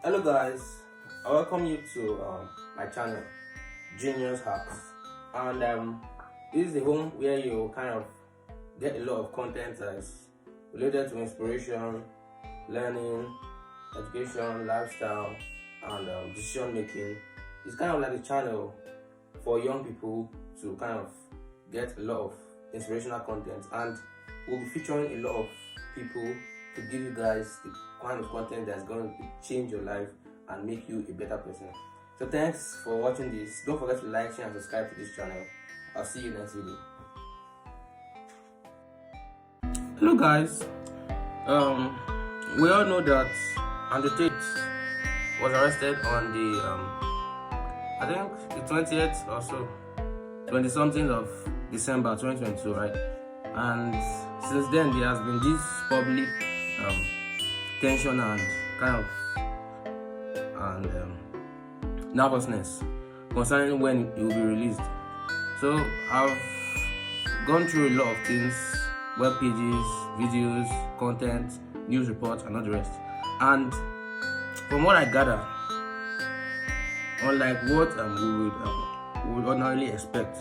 Hello guys, I welcome you to my channel, Genius Hacks, and this is the home where you kind of get a lot of content that is related to inspiration, learning, education, lifestyle, and decision making. It's kind of like a channel for young people to kind of get a lot of inspirational content, and we'll be featuring a lot of people to give you guys the kind of content that's going to change your life and make you a better person. So thanks for watching this. Don't forget to like, share, and subscribe to this channel. I'll see you next video. Hello guys. We all know that Tate was arrested on the I think the 20th or so, 20 something of December 2022, right? And since then there has been this public tension and kind of nervousness concerning when he will be released. So I've gone through a lot of things, web pages, videos, content, news reports, and all the rest. And from what I gather, unlike what we would ordinarily expect,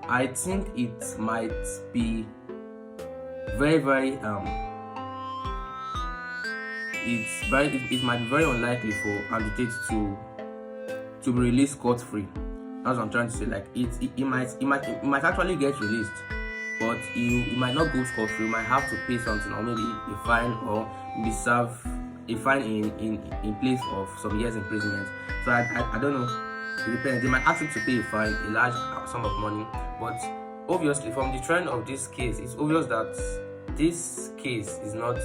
I think it might be very it might be very unlikely for Tate to be released scot-free. That's what I'm trying to say. Like he might actually get released, but he might not go scot-free. He might have to pay something, or maybe a fine, or maybe serve a fine in place of some years imprisonment. So I don't know. It depends. They might ask him to pay a fine, a large sum of money, but obviously from the trend of this case, it's obvious that this case is not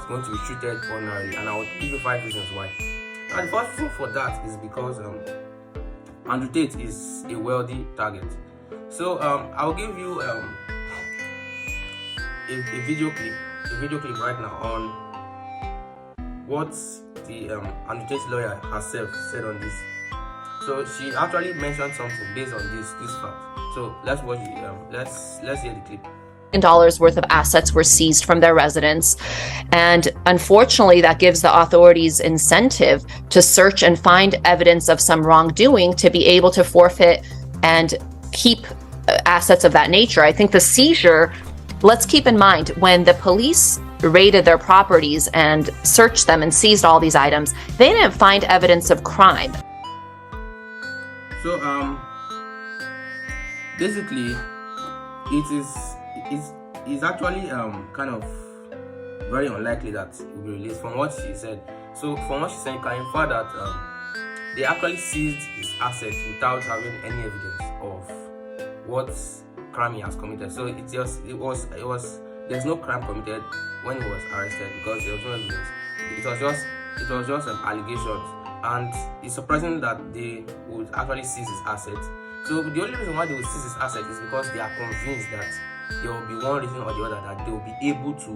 going to be treated ordinarily, and I will give you 5 reasons why. And the first reason for that is because Tate is a wealthy target. So I will give you a video clip right now on what the Tate's lawyer herself said on this. So she actually mentioned something based on this fact. So let's watch let's hear the clip. Dollars worth of assets were seized from their residence, and unfortunately that gives the authorities incentive to search and find evidence of some wrongdoing to be able to forfeit and keep assets of that nature. I think the seizure, let's keep in mind, when the police raided their properties and searched them and seized all these items, they didn't find evidence of crime. So basically it's actually kind of very unlikely that it will be released from what she said. So from what she said, you can infer that they actually seized his assets without having any evidence of what crime he has committed. So it was there's no crime committed when he was arrested because there was no evidence. It was just allegations, and it's surprising that they would actually seize his assets. So the only reason why they will seize his assets is because they are convinced that there will be one reason or the other that they will be able to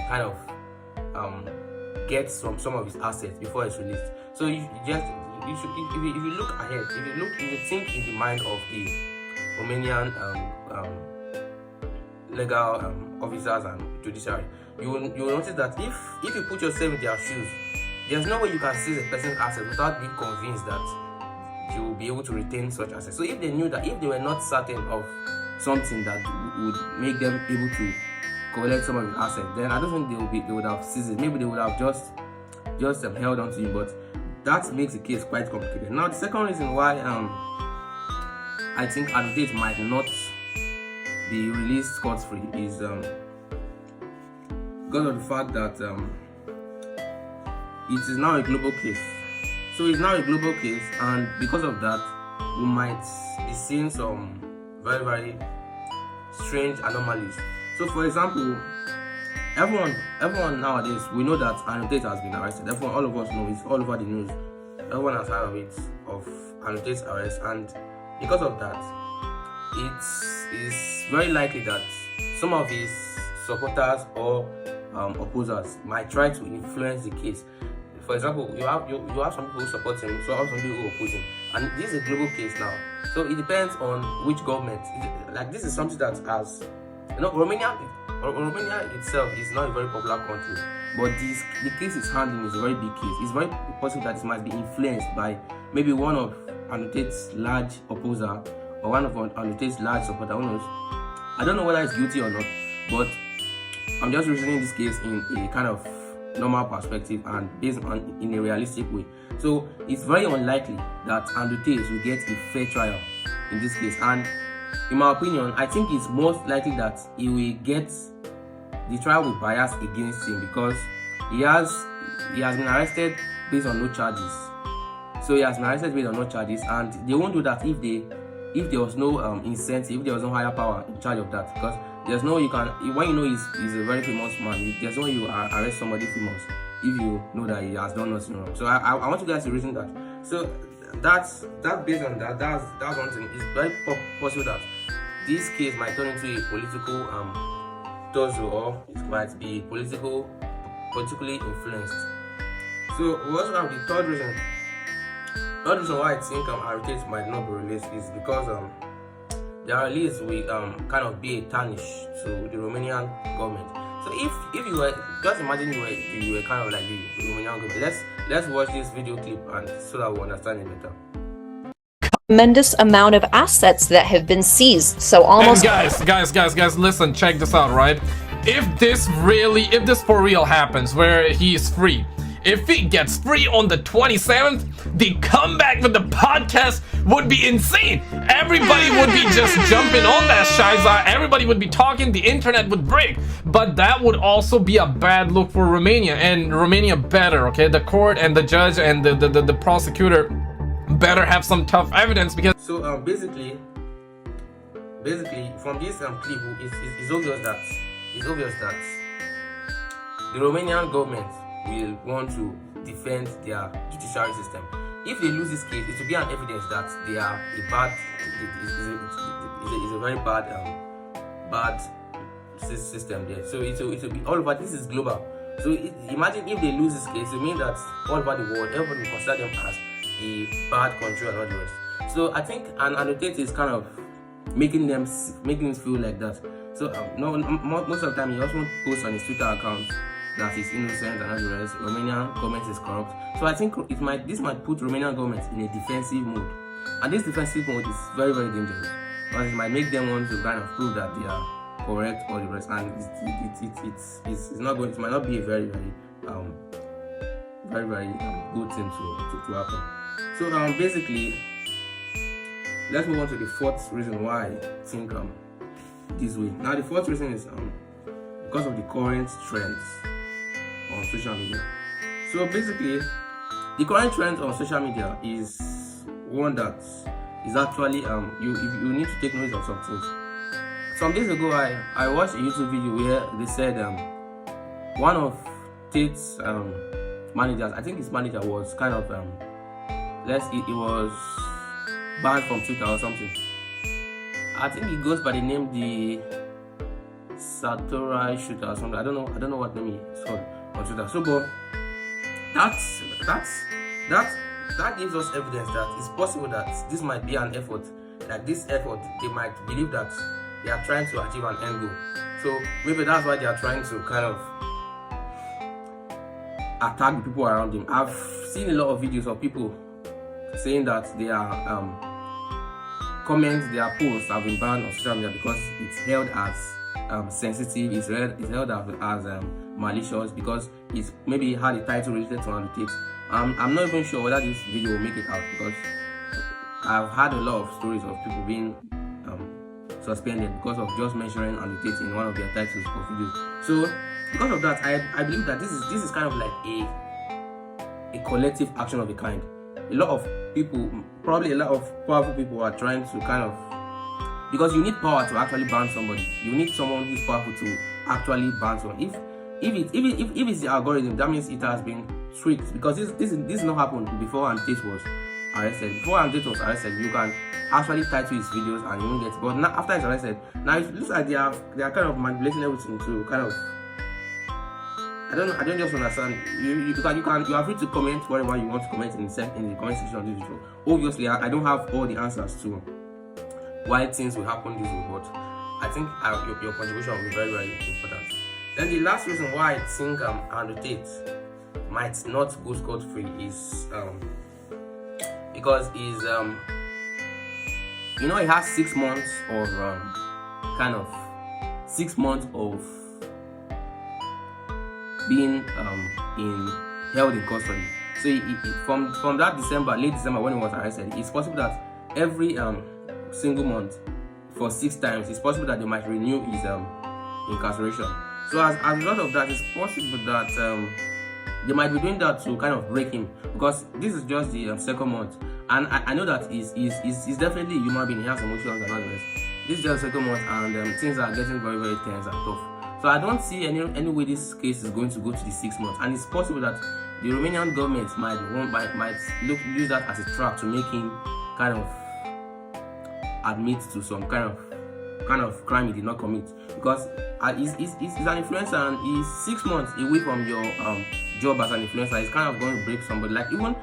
kind of get some of his assets before it's released. So if you look ahead, if you think in the mind of the Romanian legal officers and judiciary, you will notice that if you put yourself in their shoes, there's no way you can seize a person's assets without being convinced that you will be able to retain such assets. So if they knew that, if they were not certain of something that would make them able to collect some of his assets, then I don't think they would have seized it. Maybe they would have just held on to him, but that makes the case quite complicated. Now the second reason why I think Tate might not be released scot-free is because of the fact that it is now a global case. So it's now a global case, and because of that, we might be seeing some very strange anomalies. So for example, everyone nowadays, we know that Tate has been arrested. Everyone, all of us know, it's all over the news. Everyone has heard of it, of Tate's arrest, and because of that, it is very likely that some of his supporters or opposers might try to influence the case. For example, you have some people who support him, so you have some people who oppose him, and this is a global case now. So it depends on which government. Like, this is something that has Romania itself is not a very popular country, but the case it's handling is a very big case. It's very possible that it might be influenced by maybe one of Andrew Tate's large opposer or one of Andrew Tate's large supporter. Who knows? I don't know whether it's guilty or not, but I'm just reasoning this case in a kind of normal perspective and based on in a realistic way. So it's very unlikely that Andrew Tate will get a fair trial in this case, and in my opinion, I think it's most likely that he will get the trial with bias against him because he has been arrested based on no charges. So he has been arrested based on no charges, and they won't do that if there was no incentive, if there was no higher power in charge of that, because there's no when you know he's a very famous man, there's no way you arrest somebody famous if you know that he has done nothing wrong. So I want you guys to reason that. So that's based on that. That's one thing. It's very possible that this case might turn into a political tussle, or it might be politically influenced. So we also have the third reason. Third reason why I think Andrew Tate might not be released is because their release will kind of be a tarnish to the Romanian government. So if you were, just imagine you were kind of like the Romanian government. Let's watch this video clip and so that we understand it better. Tremendous amount of assets that have been seized. So almost. And guys, listen, check this out, right? If this for real happens, where he is free, if he gets free on the 27th, the comeback with the podcast would be insane. Everybody would be just jumping on that Shiza. Everybody would be talking. The internet would break. But that would also be a bad look for Romania. And Romania better, okay? The court and the judge and the prosecutor better have some tough evidence, because... So basically from this clip, it's obvious that the Romanian government will want to defend their judiciary system. If they lose this case, it will be an evidence that they are a very bad system there. So it will be all over. This is global. So imagine if they lose this case, it means that all over the world, everybody will consider them as a bad country and all the rest. So I think Andrew Tate is kind of making them feel like that. So most of the time he also posts on his Twitter account that he's innocent and all the rest. Romanian government is corrupt. So I think this might put Romanian government in a defensive mode, and this defensive mode is very, very dangerous because it might make them want to kind of prove that they are correct or the rest, and it's not going. It might not be a very good thing to happen. So basically, let's move on to the fourth reason why I think this way. Now the fourth reason is because of the current trends on social media. So basically, the current trend on social media is one that is actually you need to take notice of some things. Some days ago, I watched a YouTube video where they said one of Tate's managers, I think his manager was kind of it was banned from Twitter or something. I think it goes by the name the Satori Shooter or something. I don't know what name it's called on Twitter. So, but that gives us evidence that it's possible that this might be an effort. Like this effort, they might believe that they are trying to achieve an end goal. So maybe that's why they are trying to kind of attack the people around them. I've seen a lot of videos of people saying that their comments, their posts have been banned on social media because it's held as sensitive, it's held as malicious because it's maybe had a title related to Andrew Tate. I'm not even sure whether this video will make it out because I've had a lot of stories of people being suspended because of just mentioning Andrew Tate in one of their titles of videos. So because of that, I believe that this is kind of like a collective action of a kind. A lot of people, probably a lot of powerful people, are trying to kind of, because you need power to actually ban somebody. You need someone who's powerful to actually ban someone. If it's the algorithm, that means it has been tricked, because this not happened before Andrew Tate was arrested. Before Andrew Tate was arrested, you can actually title his videos and you won't get it. But now, after he's arrested, now it looks like they are kind of manipulating everything to kind of, I don't just understand. You are free to comment whatever you want to comment in the comment section of this video. Obviously, I don't have all the answers to why things will happen this way, but I think your contribution will be very, very important. Then the last reason why I think Andrew Tate might not go scot-free is because he's he has 6 months of 6 months of being held in custody. So from that late December when he was arrested, it's possible that every single month for 6 times, it's possible that they might renew his incarceration. So as a result of that, it's possible that they might be doing that to kind of break him, because this is just the second month, and I know that he's definitely a human being. He has emotions and all the rest. This is just the second month, and things are getting very, very tense and tough. So I don't see any way this case is going to go to the 6 months, and it's possible that the Romanian government might use that as a trap to make him kind of admit to some kind of crime he did not commit, because he's an influencer and he's 6 months away from your job as an influencer. He's kind of going to break somebody. Like even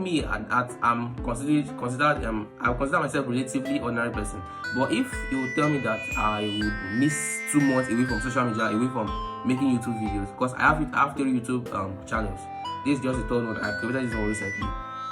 me, I'm considered I consider myself a relatively ordinary person. But if you tell me that I would miss 2 months away from social media, away from making YouTube videos, because I have 3 YouTube channels. This is just the 3rd one. I created this one recently.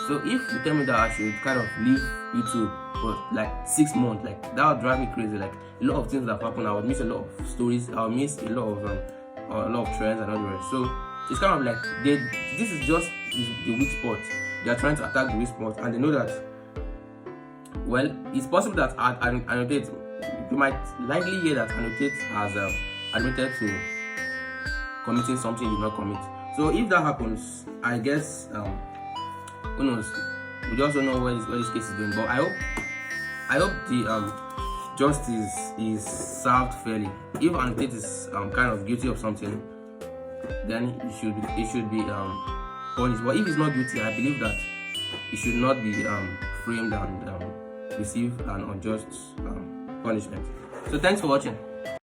So if you tell me that I should kind of leave YouTube for like 6 months, like that would drive me crazy. Like a lot of things that happen, I would miss a lot of stories. I would miss a lot of trends and all the rest. So it's kind of like this is just the weak spot. They are trying to attack the weak spot, and they know that. Well, it's possible that Andrew Tate, you might likely hear that Andrew Tate has admitted to committing something he did not commit. So if that happens, I guess who knows? We just don't know where this case is going. But I hope the justice is served fairly. If Andrew Tate is kind of guilty of something, then it should be punished. But if he's not guilty, I believe that he should not be framed and receive an unjust punishment. So thanks for watching.